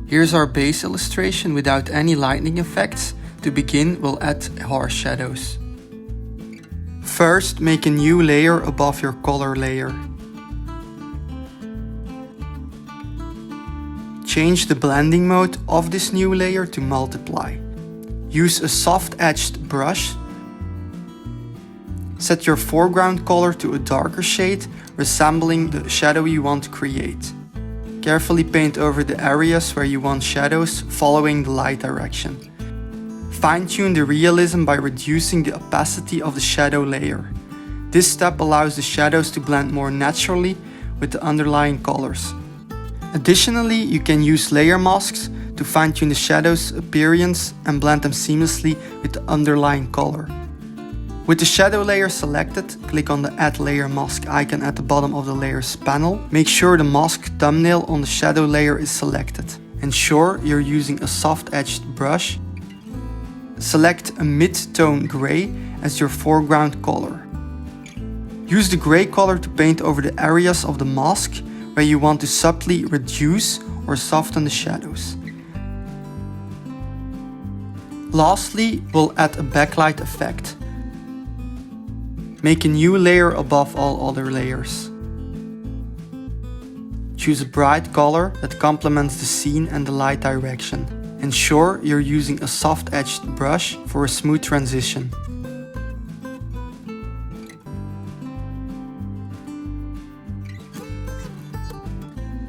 Here's our base illustration without any lighting effects. To begin, we'll add harsh shadows. First, make a new layer above your color layer. Change the blending mode of this new layer to multiply. Use a soft-edged brush. Set your foreground color to a darker shade, resembling the shadow you want to create. Carefully paint over the areas where you want shadows, following the light direction. Fine-tune the realism by reducing the opacity of the shadow layer. This step allows the shadows to blend more naturally with the underlying colors. Additionally, you can use layer masks to fine-tune the shadow's appearance and blend them seamlessly with the underlying color. With the shadow layer selected, click on the Add Layer Mask icon at the bottom of the Layers panel. Make sure the mask thumbnail on the shadow layer is selected. Ensure you're using a soft-edged brush. Select a mid-tone gray as your foreground color. Use the gray color to paint over the areas of the mask where you want to subtly reduce or soften the shadows. Lastly, we'll add a backlight effect. Make a new layer above all other layers. Choose a bright color that complements the scene and the light direction. Ensure you're using a soft-edged brush for a smooth transition.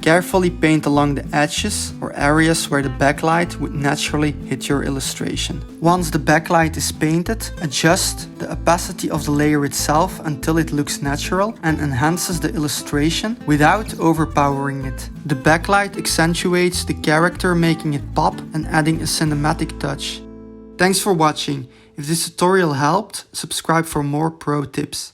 Carefully paint along the edges or areas where the backlight would naturally hit your illustration. Once the backlight is painted, adjust the opacity of the layer itself until it looks natural and enhances the illustration without overpowering it. The backlight accentuates the character, making it pop and adding a cinematic touch. Thanks for watching. If this tutorial helped, subscribe for more pro tips.